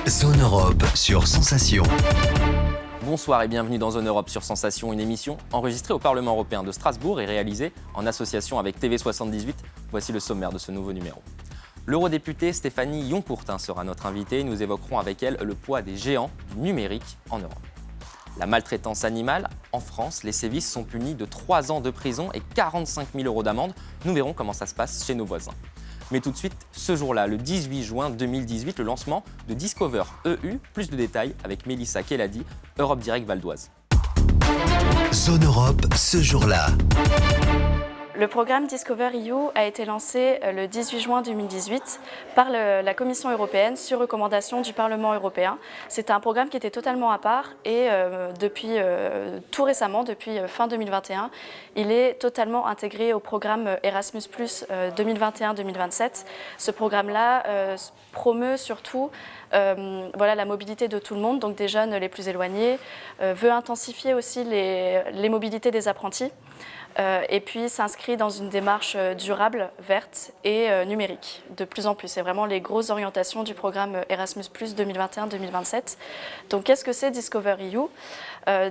Zone Europe sur Sensation. Bonsoir et bienvenue dans Zone Europe sur Sensation, une émission enregistrée au Parlement européen de Strasbourg et réalisée en association avec TV78. Voici le sommaire de ce nouveau numéro. L'eurodéputée Stéphanie Yoncourtin sera notre invitée. Nous évoquerons avec elle le poids des géants du numérique en Europe. La maltraitance animale, en France, les sévices sont punis de 3 ans de prison et 45 000 € d'amende. Nous verrons comment ça se passe chez nos voisins. Mais tout de suite, ce jour-là, le 18 juin 2018, le lancement de Discover EU. Plus de détails avec Mélissa Keladi, Europe Direct Val d'Oise. Zone Europe, ce jour-là. Le programme Discover EU a été lancé le 18 juin 2018 par la Commission européenne sur recommandation du Parlement européen. C'est un programme qui était totalement à part et depuis tout récemment, depuis fin 2021, il est totalement intégré au programme Erasmus+ 2021-2027. Ce programme-là promeut surtout la mobilité de tout le monde, donc des jeunes les plus éloignés, veut intensifier aussi les mobilités des apprentis. Et puis s'inscrit dans une démarche durable, verte et numérique, de plus en plus. C'est vraiment les grosses orientations du programme Erasmus+ 2021-2027. Donc qu'est-ce que c'est Discover EU ?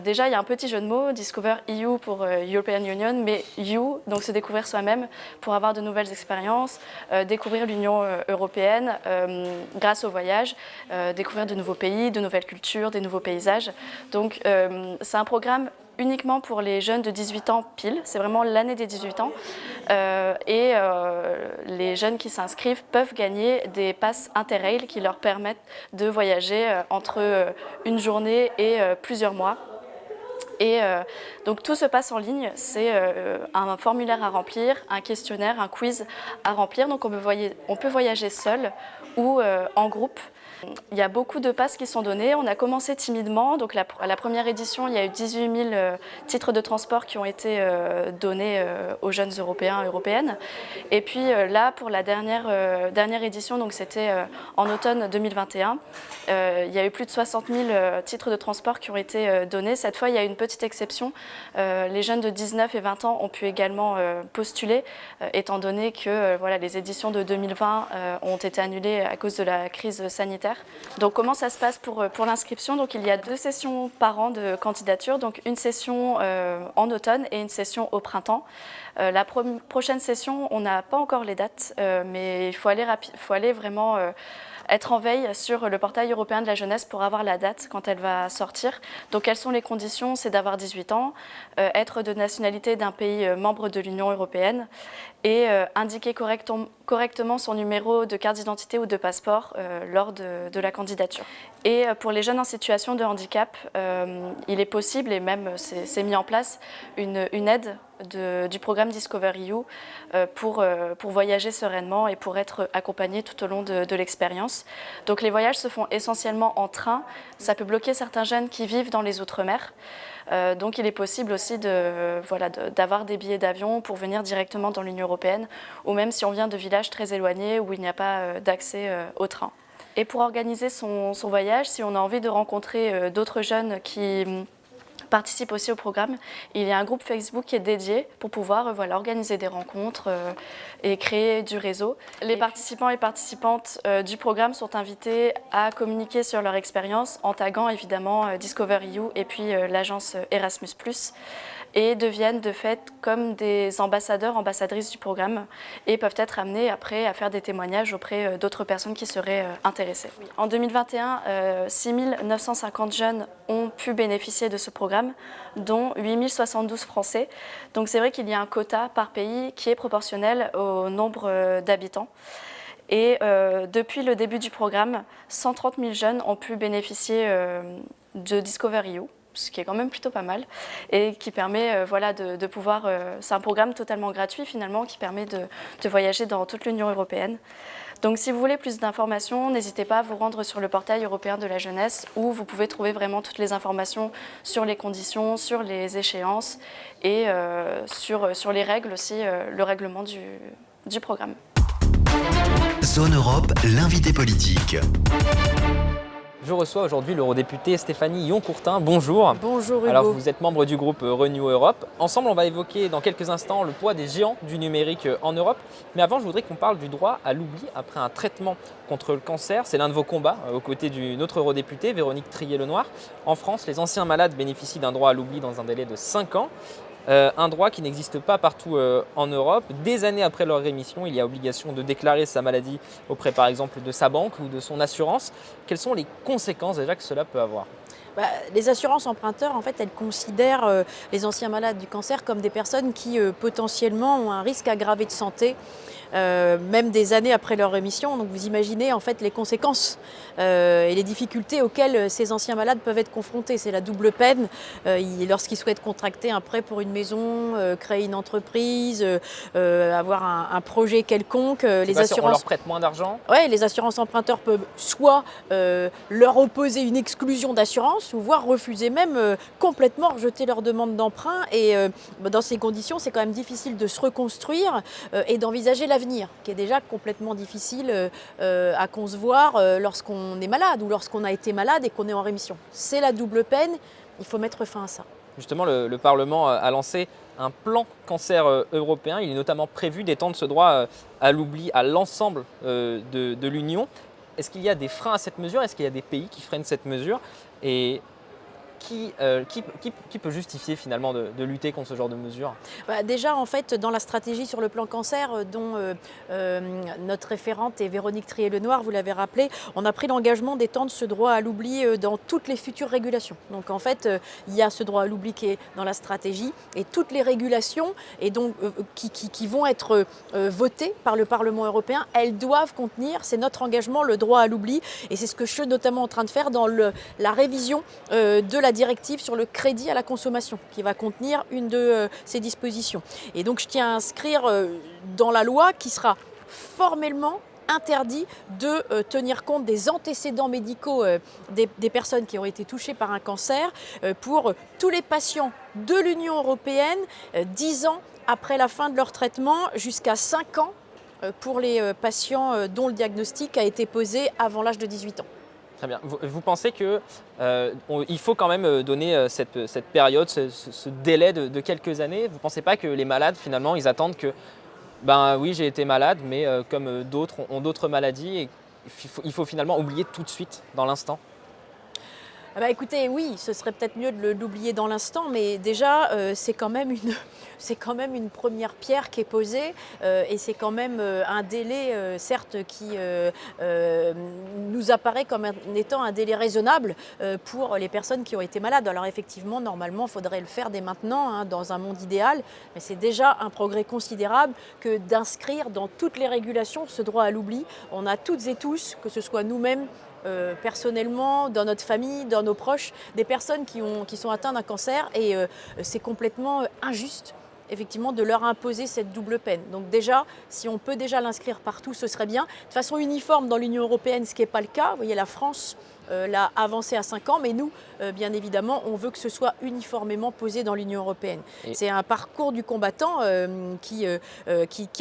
Déjà, il y a un petit jeu de mots, Discover EU pour European Union, mais EU, donc se découvrir soi-même pour avoir de nouvelles expériences, découvrir l'Union européenne grâce au voyage, découvrir de nouveaux pays, de nouvelles cultures, des nouveaux paysages. Donc c'est un programme uniquement pour les jeunes de 18 ans pile, c'est vraiment l'année des 18 ans. Les jeunes qui s'inscrivent peuvent gagner des passes Interrail qui leur permettent de voyager entre une journée et plusieurs mois. Et donc tout se passe en ligne, c'est un formulaire à remplir, un questionnaire, un quiz à remplir. Donc on peut voyager seul ou en groupe. Il y a beaucoup de passes qui sont données. On a commencé timidement. Donc à la première édition, il y a eu 18 000 titres de transport qui ont été donnés aux jeunes Européens et Européennes. Et puis là, pour la dernière édition, donc c'était en automne 2021, il y a eu plus de 60 000 titres de transport qui ont été donnés. Cette fois, il y a une petite exception. Les jeunes de 19 et 20 ans ont pu également postuler, étant donné que les éditions de 2020 ont été annulées à cause de la crise sanitaire. Donc comment ça se passe pour l'inscription ? Donc il y a 2 sessions par an de candidature, donc une session en automne et une session au printemps. La prochaine session, on n'a pas encore les dates, mais il faut aller vraiment être en veille sur le portail européen de la jeunesse pour avoir la date quand elle va sortir. Donc quelles sont les conditions ? C'est d'avoir 18 ans, être de nationalité d'un pays membre de l'Union européenne et indiquer correctement son numéro de carte d'identité ou de passeport lors de la candidature. Et pour les jeunes en situation de handicap, il est possible, et même c'est mis en place, une aide du programme Discover EU pour voyager sereinement et pour être accompagné tout au long de l'expérience. Donc les voyages se font essentiellement en train. Ça peut bloquer certains jeunes qui vivent dans les Outre-mer. Donc il est possible aussi d'avoir des billets d'avion pour venir directement dans l'Union européenne, ou même si on vient de villages très éloignés où il n'y a pas d'accès au train. Et pour organiser son voyage, si on a envie de rencontrer d'autres jeunes qui participent aussi au programme, il y a un groupe Facebook qui est dédié pour pouvoir organiser des rencontres et créer du réseau. Les participants et participantes du programme sont invités à communiquer sur leur expérience en taguant évidemment Discover EU et puis l'agence Erasmus+, et deviennent de fait comme des ambassadeurs, ambassadrices du programme et peuvent être amenés après à faire des témoignages auprès d'autres personnes qui seraient intéressées. En 2021, 6 950 jeunes ont pu bénéficier de ce programme, dont 8 072 Français. Donc c'est vrai qu'il y a un quota par pays qui est proportionnel au nombre d'habitants. Et depuis le début du programme, 130 000 jeunes ont pu bénéficier de Discover EU, ce qui est quand même plutôt pas mal, et qui permet de pouvoir... c'est un programme totalement gratuit finalement qui permet de voyager dans toute l'Union européenne. Donc si vous voulez plus d'informations, n'hésitez pas à vous rendre sur le portail européen de la jeunesse où vous pouvez trouver vraiment toutes les informations sur les conditions, sur les échéances et sur les règles aussi, le règlement du programme. Zone Europe, l'invité politique. Je reçois aujourd'hui l'eurodéputée Stéphanie Yon-Courtin. Bonjour. Bonjour Hugo. Alors vous êtes membre du groupe Renew Europe. Ensemble, on va évoquer dans quelques instants le poids des géants du numérique en Europe. Mais avant, je voudrais qu'on parle du droit à l'oubli après un traitement contre le cancer. C'est l'un de vos combats aux côtés d'une autre eurodéputée, Véronique Trier-Lenoir. En France, les anciens malades bénéficient d'un droit à l'oubli dans un délai de 5 ans. Un droit qui n'existe pas partout en Europe. Des années après leur rémission, il y a obligation de déclarer sa maladie auprès par exemple de sa banque ou de son assurance. Quelles sont les conséquences déjà que cela peut avoir ? Les assurances emprunteurs, en fait, elles considèrent les anciens malades du cancer comme des personnes qui potentiellement ont un risque aggravé de santé, même des années après leur rémission. Donc vous imaginez en fait les conséquences et les difficultés auxquelles ces anciens malades peuvent être confrontés. C'est la double peine lorsqu'ils souhaitent contracter un prêt pour une maison, créer une entreprise, avoir un projet quelconque. On leur prête moins d'argent ? Oui, les assurances emprunteurs peuvent soit leur opposer une exclusion d'assurance, ou voire refuser même complètement rejeter leur demande d'emprunt. Et dans ces conditions, c'est quand même difficile de se reconstruire et d'envisager l'avenir, qui est déjà complètement difficile à concevoir lorsqu'on est malade ou lorsqu'on a été malade et qu'on est en rémission. C'est la double peine, il faut mettre fin à ça. Justement, le Parlement a lancé un plan cancer européen. Il est notamment prévu d'étendre ce droit à l'oubli à l'ensemble de l'Union. Est-ce qu'il y a des freins à cette mesure ? Est-ce qu'il y a des pays qui freinent cette mesure ? Et qui peut justifier finalement de lutter contre ce genre de mesures ? Déjà, en fait, dans la stratégie sur le plan cancer, dont notre référente est Véronique Trier-Lenoir, vous l'avez rappelé, on a pris l'engagement d'étendre ce droit à l'oubli dans toutes les futures régulations. Donc en fait, il y a ce droit à l'oubli qui est dans la stratégie et toutes les régulations et donc, qui vont être votées par le Parlement européen, elles doivent contenir, c'est notre engagement, le droit à l'oubli. Et c'est ce que je suis notamment en train de faire dans la révision de la directive sur le crédit à la consommation, qui va contenir une de ces dispositions. Et donc je tiens à inscrire dans la loi qui sera formellement interdit de tenir compte des antécédents médicaux des personnes qui ont été touchées par un cancer pour tous les patients de l'Union européenne 10 ans après la fin de leur traitement, jusqu'à 5 ans pour les patients dont le diagnostic a été posé avant l'âge de 18 ans. Très bien. Vous pensez qu'il faut quand même donner cette période, ce délai de quelques années ? Vous ne pensez pas que les malades, finalement, ils attendent que, oui, j'ai été malade, mais comme d'autres ont d'autres maladies, et il faut finalement oublier tout de suite, dans l'instant ? Écoutez, oui, ce serait peut-être mieux de l'oublier dans l'instant, mais déjà, c'est quand même une première pierre qui est posée et c'est quand même un délai, certes, qui nous apparaît comme étant un délai raisonnable pour les personnes qui ont été malades. Alors effectivement, normalement, il faudrait le faire dès maintenant, dans un monde idéal, mais c'est déjà un progrès considérable que d'inscrire dans toutes les régulations ce droit à l'oubli. On a toutes et tous, que ce soit nous-mêmes, personnellement, dans notre famille, dans nos proches, des personnes qui sont atteintes d'un cancer et c'est complètement injuste effectivement de leur imposer cette double peine. Donc déjà, si on peut déjà l'inscrire partout, ce serait bien. De façon uniforme dans l'Union européenne, ce qui n'est pas le cas. Vous voyez, la France l'a avancé à 5 ans, mais nous, bien évidemment, on veut que ce soit uniformément posé dans l'Union européenne. C'est un parcours du combattant qui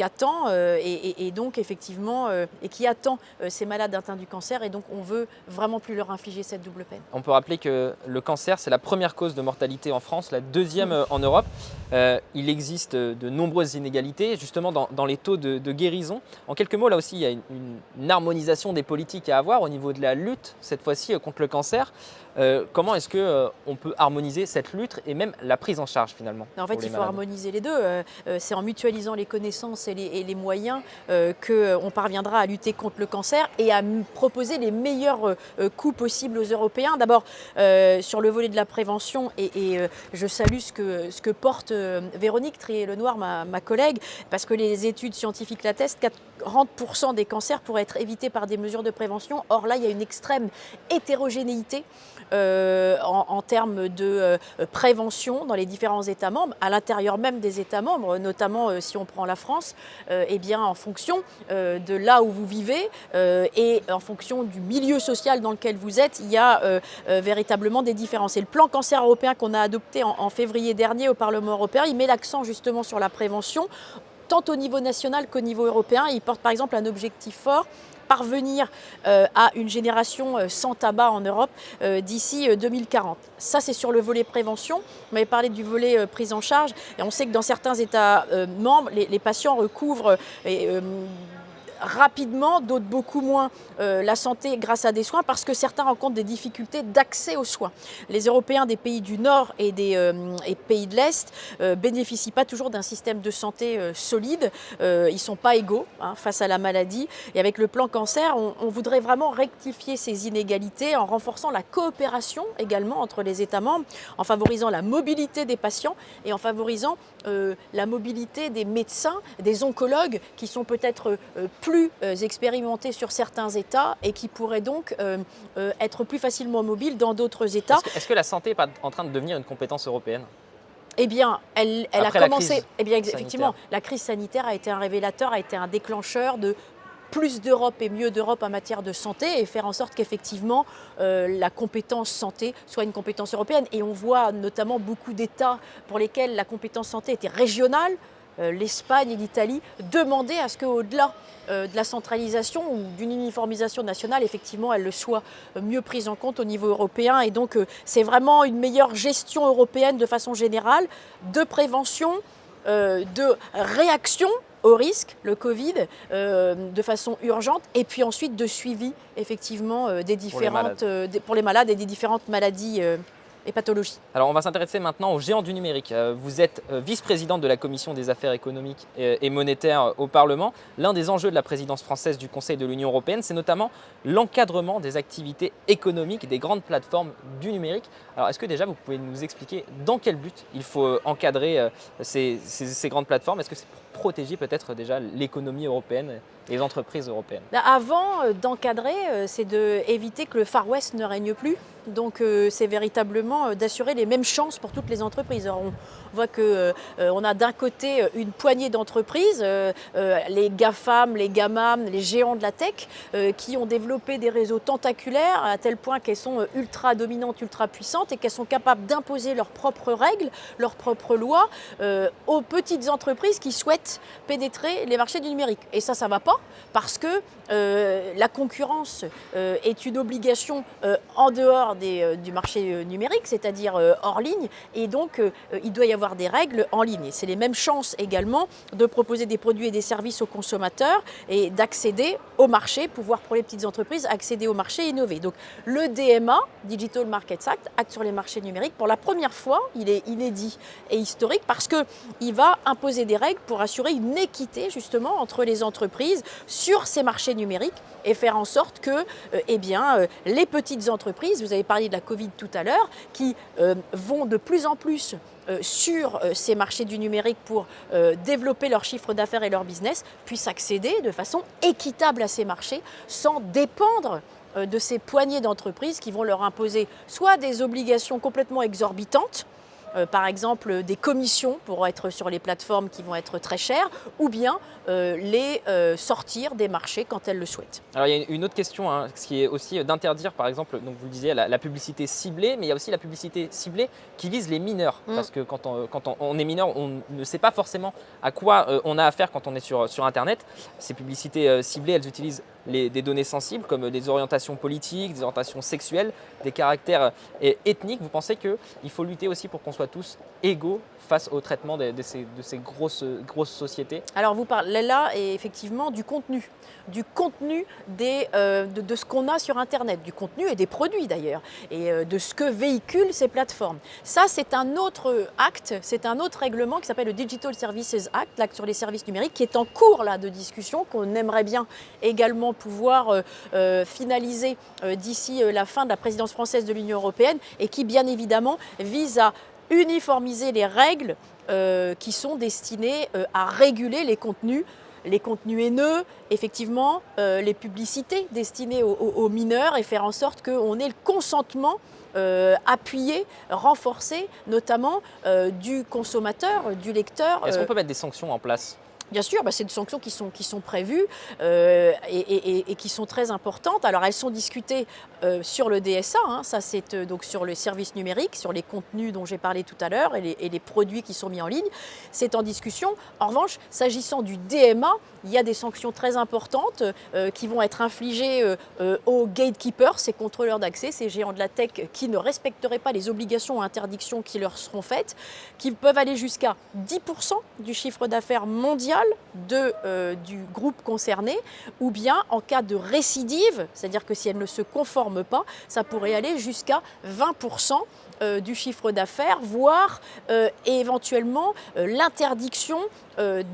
attend et donc effectivement, et qui attend ces malades atteints du cancer, et donc on veut vraiment plus leur infliger cette double peine. On peut rappeler que le cancer, c'est la première cause de mortalité en France, la deuxième en Europe. Il existe de nombreuses inégalités, justement dans les taux de guérison. En quelques mots, là aussi, il y a une harmonisation des politiques à avoir au niveau de la lutte, cette fois-ci, contre le cancer. Comment est-ce qu'on peut harmoniser cette lutte et même la prise en charge finalement ? En fait, il faut harmoniser les deux. C'est en mutualisant les connaissances et les moyens qu'on parviendra à lutter contre le cancer et à proposer les meilleurs coûts possibles aux Européens. D'abord, sur le volet de la prévention, et je salue ce que porte Véronique Trier-Lenoir, ma collègue, parce que les études scientifiques l'attestent, 40% des cancers pourraient être évités par des mesures de prévention. Or là, il y a une extrême hétérogénéité en termes de prévention dans les différents États membres, à l'intérieur même des États membres, notamment si on prend la France, en fonction de là où vous vivez et en fonction du milieu social dans lequel vous êtes, il y a véritablement des différences. Et le plan cancer européen qu'on a adopté en février dernier au Parlement européen, il met l'accent justement sur la prévention, tant au niveau national qu'au niveau européen. Il porte par exemple un objectif fort parvenir à une génération sans tabac en Europe d'ici 2040. Ça, c'est sur le volet prévention. On m'avait parlé du volet prise en charge. Et on sait que dans certains États membres, les patients recouvrent rapidement, d'autres beaucoup moins, la santé grâce à des soins parce que certains rencontrent des difficultés d'accès aux soins. Les Européens des pays du Nord et des pays de l'Est bénéficient pas toujours d'un système de santé solide. Ils ne sont pas égaux face à la maladie. Et avec le plan cancer, on voudrait vraiment rectifier ces inégalités en renforçant la coopération également entre les États membres, en favorisant la mobilité des patients et en favorisant la mobilité des médecins, des oncologues qui sont peut-être plus expérimentés sur certains États et qui pourraient donc être plus facilement mobiles dans d'autres États. Est-ce que la santé n'est pas en train de devenir une compétence européenne ? Eh bien, elle a commencé. Eh bien, effectivement, sanitaire. La crise sanitaire a été un révélateur, a été un déclencheur de plus d'Europe et mieux d'Europe en matière de santé et faire en sorte qu'effectivement la compétence santé soit une compétence européenne. Et on voit notamment beaucoup d'États pour lesquels la compétence santé était régionale, l'Espagne et l'Italie, demander à ce qu'au-delà de la centralisation ou d'une uniformisation nationale, effectivement, elle le soit mieux prise en compte au niveau européen. Et donc, c'est vraiment une meilleure gestion européenne de façon générale, de prévention, de réaction au risque, le Covid, de façon urgente, et puis ensuite de suivi, effectivement, pour les malades et des différentes maladies et pathologies. Alors on va s'intéresser maintenant aux géants du numérique. Vous êtes vice-présidente de la Commission des affaires économiques et monétaires au Parlement. L'un des enjeux de la présidence française du Conseil de l'Union européenne, c'est notamment l'encadrement des activités économiques des grandes plateformes du numérique. Alors est-ce que déjà vous pouvez nous expliquer dans quel but il faut encadrer ces grandes plateformes ? Est-ce que c'est pour protéger peut-être déjà l'économie européenne et les entreprises européennes ? Avant d'encadrer, c'est d'éviter que le Far West ne règne plus. Donc c'est véritablement d'assurer les mêmes chances pour toutes les entreprises. Alors, on voit qu'on a d'un côté une poignée d'entreprises, les GAFAM, les GAMAM, les géants de la tech, qui ont développé des réseaux tentaculaires à tel point qu'elles sont ultra dominantes, ultra puissantes et qu'elles sont capables d'imposer leurs propres règles, leurs propres lois aux petites entreprises qui souhaitent pénétrer les marchés du numérique. Et ça ne va pas parce que la concurrence est une obligation en dehors du marché numérique, c'est-à-dire hors ligne, et donc il doit y avoir des règles en ligne. Et c'est les mêmes chances également de proposer des produits et des services aux consommateurs et d'accéder au marché, pouvoir pour les petites entreprises accéder au marché et innover. Donc le DMA, Digital Markets Act, acte sur les marchés numériques, pour la première fois, il est inédit et historique parce qu'il va imposer des règles pour assurer une équité justement entre les entreprises sur ces marchés numériques et faire en sorte que les petites entreprises, vous avez parlé de la Covid tout à l'heure, qui vont de plus en plus sur ces marchés du numérique pour développer leur chiffre d'affaires et leur business, puissent accéder de façon équitable à ces marchés sans dépendre de ces poignées d'entreprises qui vont leur imposer soit des obligations complètement exorbitantes, par exemple des commissions pour être sur les plateformes qui vont être très chères, ou bien les sortir des marchés quand elles le souhaitent. Alors il y a une autre question, ce qui est aussi d'interdire par exemple, donc vous le disiez, la publicité ciblée, mais il y a aussi la publicité ciblée qui vise les mineurs. Parce que quand on est mineur, on ne sait pas forcément à quoi on a affaire quand on est sur Internet. Ces publicités ciblées, elles utilisent des données sensibles comme des orientations politiques, des orientations sexuelles, des caractères ethniques. Vous pensez qu'il faut lutter aussi pour qu'on soit tous égaux face au traitement de ces grosses sociétés ? Alors vous parlez là effectivement du contenu de ce qu'on a sur Internet, du contenu et des produits d'ailleurs, et de ce que véhiculent ces plateformes. Ça, c'est un autre acte, c'est un autre règlement qui s'appelle le Digital Services Act, l'acte sur les services numériques, qui est en cours là, de discussion, qu'on aimerait bien également pouvoir finaliser d'ici la fin de la présidence française de l'Union européenne, et qui bien évidemment vise à uniformiser les règles qui sont destinées à réguler les contenus haineux, effectivement, les publicités destinées aux mineurs, et faire en sorte qu'on ait le consentement appuyé, renforcé, notamment du consommateur, du lecteur. Est-ce qu'on peut mettre des sanctions en place ? Bien sûr, c'est des sanctions qui sont prévues et qui sont très importantes. Alors elles sont discutées sur le DSA, ça c'est donc sur les services numériques, sur les contenus dont j'ai parlé tout à l'heure et les produits qui sont mis en ligne. C'est en discussion. En revanche, s'agissant du DMA, il y a des sanctions très importantes qui vont être infligées aux gatekeepers, ces contrôleurs d'accès, ces géants de la tech qui ne respecteraient pas les obligations ou interdictions qui leur seront faites, qui peuvent aller jusqu'à 10% du chiffre d'affaires mondial du groupe concerné, ou bien en cas de récidive, c'est-à-dire que si elle ne se conforme pas, ça pourrait aller jusqu'à 20% du chiffre d'affaires, voire éventuellement l'interdiction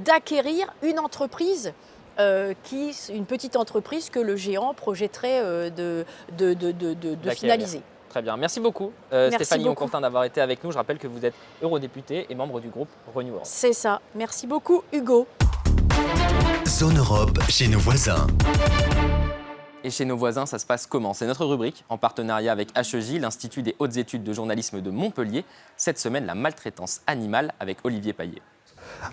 d'acquérir une entreprise, une petite entreprise que le géant projetterait de finaliser. Très bien. Merci beaucoup, Stéphanie Honcourtin, d'avoir été avec nous. Je rappelle que vous êtes eurodéputée et membre du groupe Renew Europe. C'est ça. Merci beaucoup, Hugo. Zone Europe chez nos voisins. Et chez nos voisins, ça se passe comment? C'est notre rubrique, en partenariat avec HEJ, l'Institut des hautes études de journalisme de Montpellier. Cette semaine, la maltraitance animale avec Olivier Paillet.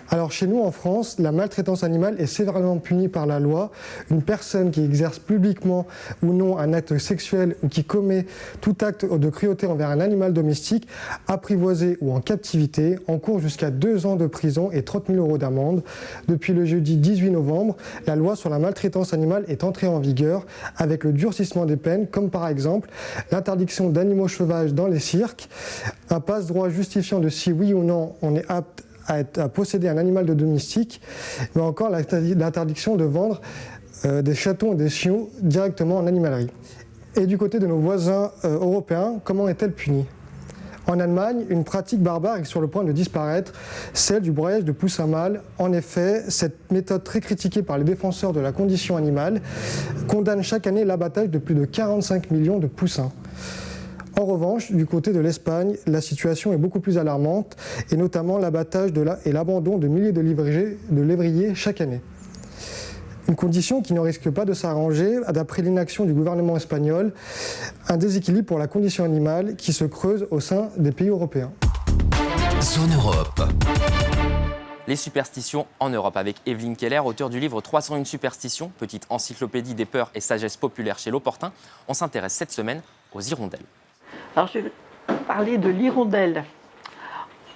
Alors chez nous en France, la maltraitance animale est sévèrement punie par la loi. Une personne qui exerce publiquement ou non un acte sexuel ou qui commet tout acte de cruauté envers un animal domestique, apprivoisé ou en captivité, encourt jusqu'à 2 ans de prison et 30 000 € d'amende. Depuis le jeudi 18 novembre, la loi sur la maltraitance animale est entrée en vigueur avec le durcissement des peines, comme par exemple l'interdiction d'animaux sauvages dans les cirques, un passe-droit justifiant de si oui ou non on est apte à posséder un animal de domestique, mais encore l'interdiction de vendre des chatons et des chiots directement en animalerie. Et du côté de nos voisins européens, comment est-elle punie? En Allemagne, une pratique barbare est sur le point de disparaître, celle du broyage de poussins mâles. En effet, cette méthode très critiquée par les défenseurs de la condition animale condamne chaque année l'abattage de plus de 45 millions de poussins. En revanche, du côté de l'Espagne, la situation est beaucoup plus alarmante, et notamment l'abattage et l'abandon de milliers de lévriers chaque année. Une condition qui ne risque pas de s'arranger, d'après l'inaction du gouvernement espagnol, un déséquilibre pour la condition animale qui se creuse au sein des pays européens. Zone Europe. Les superstitions en Europe avec Evelyne Keller, auteure du livre 301 superstitions, petite encyclopédie des peurs et sagesse populaire chez l'Opportun. On s'intéresse cette semaine aux hirondelles. Alors, je vais parler de l'hirondelle.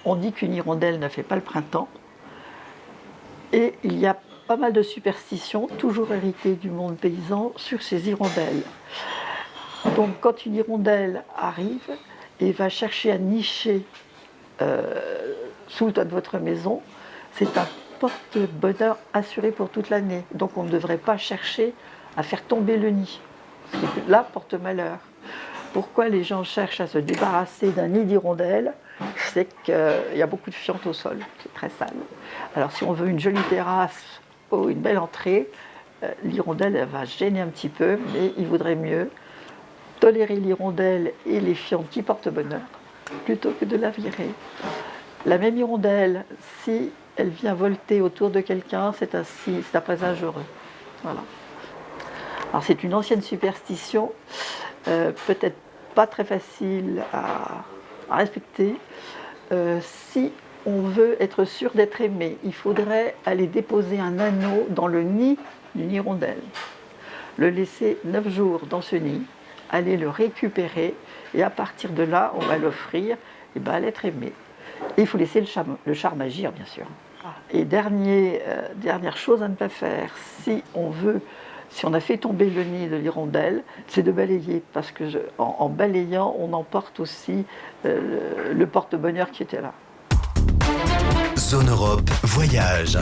On dit qu'une hirondelle ne fait pas le printemps. Et il y a pas mal de superstitions, toujours héritées du monde paysan, sur ces hirondelles. Donc, quand une hirondelle arrive et va chercher à nicher sous le toit de votre maison, c'est un porte-bonheur assuré pour toute l'année. Donc, on ne devrait pas chercher à faire tomber le nid. Ce qui, là, porte malheur. Pourquoi les gens cherchent à se débarrasser d'un nid d'hirondelles? C'est qu'il y a beaucoup de fientes au sol, c'est très sale. Alors si on veut une jolie terrasse ou une belle entrée, l'hirondelle elle va gêner un petit peu, mais il vaudrait mieux tolérer l'hirondelle et les fientes qui portent bonheur, plutôt que de la virer. La même hirondelle, si elle vient volter autour de quelqu'un, c'est un présage heureux. Voilà. Alors c'est une ancienne superstition, peut-être pas très facile à respecter. Si on veut être sûr d'être aimé, il faudrait aller déposer un anneau dans le nid d'une hirondelle, le laisser 9 jours dans ce nid, aller le récupérer et à partir de là, on va l'offrir à l'être aimé. Et il faut laisser le charme agir, bien sûr. Et dernière chose à ne pas faire, si on a fait tomber le nid de l'hirondelle, c'est de balayer, parce que en balayant, on emporte aussi le porte-bonheur qui était là. Zone Europe, voyage.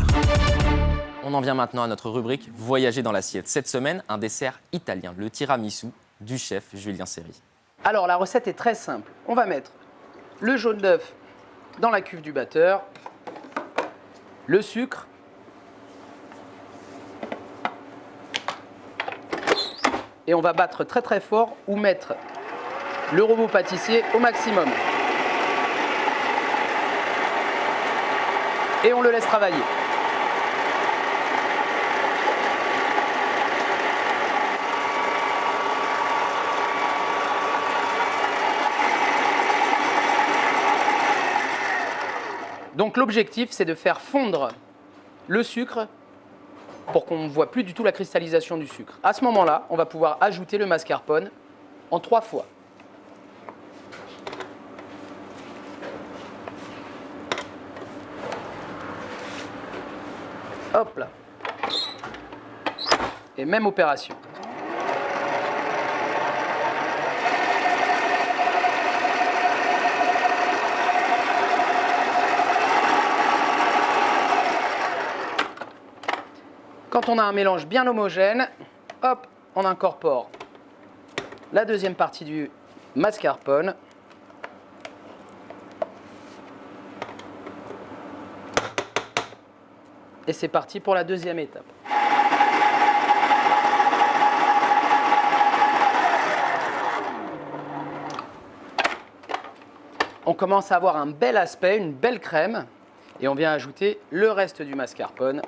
On en vient maintenant à notre rubrique Voyager dans l'assiette. Cette semaine, un dessert italien, le tiramisu du chef Julien Serry. Alors la recette est très simple. On va mettre le jaune d'œuf dans la cuve du batteur, le sucre, et on va battre très très fort ou mettre le robot pâtissier au maximum. Et on le laisse travailler. Donc l'objectif, c'est de faire fondre le sucre pour qu'on ne voit plus du tout la cristallisation du sucre. À ce moment-là, on va pouvoir ajouter le mascarpone en 3 fois. Hop là. Et même opération. Quand on a un mélange bien homogène, hop, on incorpore la deuxième partie du mascarpone. Et c'est parti pour la deuxième étape. On commence à avoir un bel aspect, une belle crème. Et on vient ajouter le reste du mascarpone.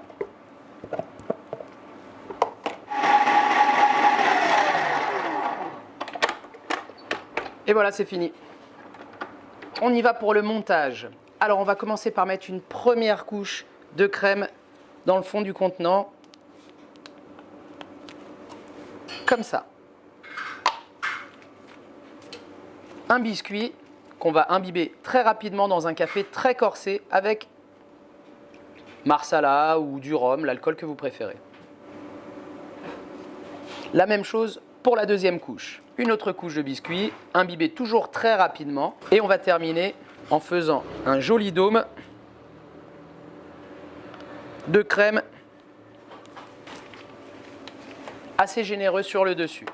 Et voilà, c'est fini. On y va pour le montage. Alors, on va commencer par mettre une première couche de crème dans le fond du contenant. Comme ça. Un biscuit qu'on va imbiber très rapidement dans un café très corsé avec marsala ou du rhum, l'alcool que vous préférez. La même chose pour la deuxième couche. Une autre couche de biscuit, imbibé toujours très rapidement. Et on va terminer en faisant un joli dôme de crème assez généreux sur le dessus.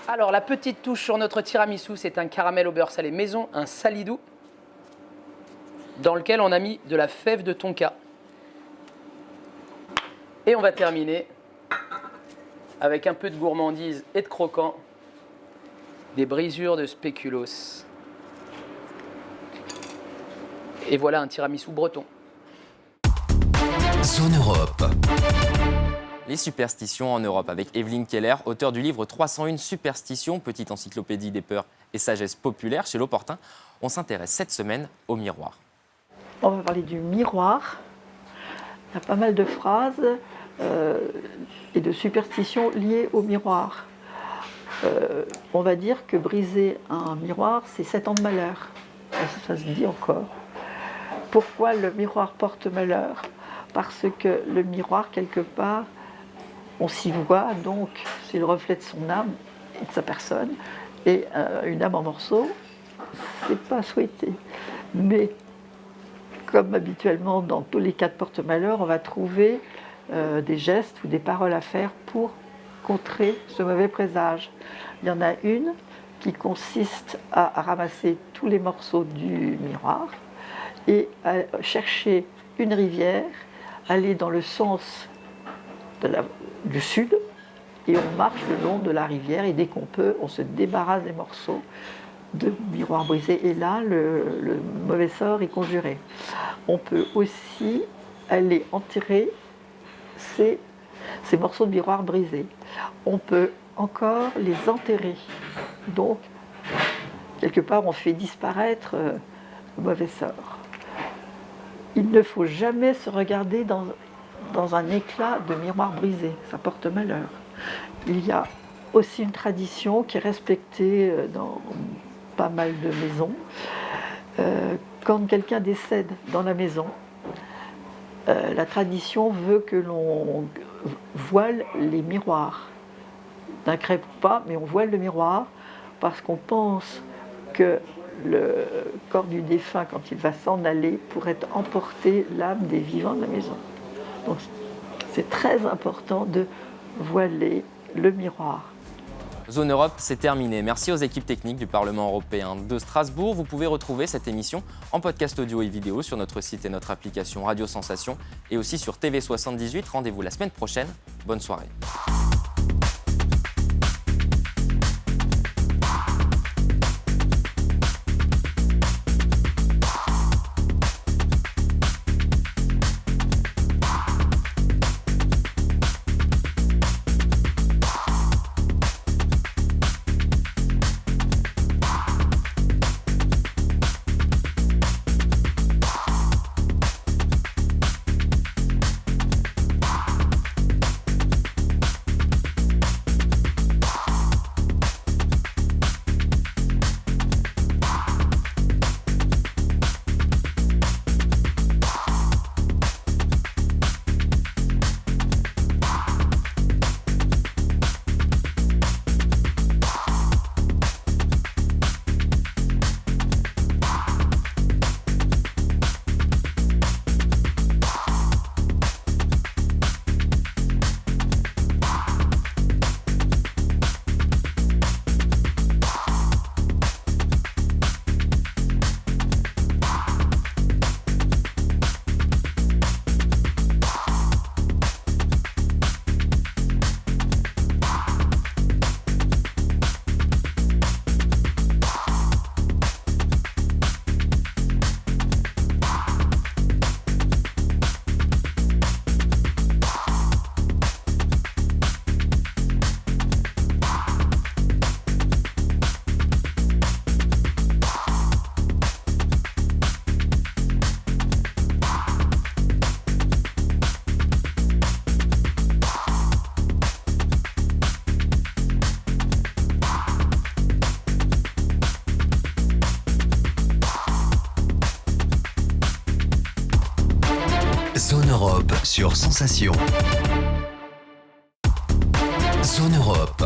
Alors la petite touche sur notre tiramisu, c'est un caramel au beurre salé maison, un salidou, dans lequel on a mis de la fève de tonka. Et on va terminer avec un peu de gourmandise et de croquant, des brisures de spéculoos. Et voilà un tiramisu breton. Zone Europe. Les superstitions en Europe avec Evelyne Keller, auteure du livre 301 superstitions, petite encyclopédie des peurs et sagesse populaire chez L'Opportun. On s'intéresse cette semaine au miroir. On va parler du miroir. Il y a pas mal de phrases et de superstitions liées au miroir. On va dire que briser un miroir, c'est 7 ans de malheur. Ça se dit encore. Pourquoi le miroir porte malheur? Parce que le miroir, quelque part, on s'y voit, donc c'est le reflet de son âme et de sa personne. Et une âme en morceaux, c'est pas souhaité. Mais comme habituellement dans tous les cas de porte-malheur, on va trouver des gestes ou des paroles à faire pour contrer ce mauvais présage. Il y en a une qui consiste à ramasser tous les morceaux du miroir et à chercher une rivière, aller dans le sens du sud et on marche le long de la rivière et dès qu'on peut, on se débarrasse des morceaux de miroir brisé et là, le mauvais sort est conjuré. On peut aussi aller enterrer ces morceaux de miroir brisés. On peut encore les enterrer. Donc, quelque part, on fait disparaître le mauvais sort. Il ne faut jamais se regarder dans un éclat de miroir brisé, ça porte malheur. Il y a aussi une tradition qui est respectée dans pas mal de maisons. Quand quelqu'un décède dans la maison, la tradition veut que l'on voile les miroirs. D'un crêpe ou pas, mais on voile le miroir parce qu'on pense que le corps du défunt, quand il va s'en aller, pourrait emporter l'âme des vivants de la maison. Donc c'est très important de voiler le miroir. Zone Europe, c'est terminé. Merci aux équipes techniques du Parlement européen de Strasbourg. Vous pouvez retrouver cette émission en podcast audio et vidéo sur notre site et notre application Radio Sensation et aussi sur TV78. Rendez-vous la semaine prochaine. Bonne soirée. Europe sur Sensation. Zone Europe.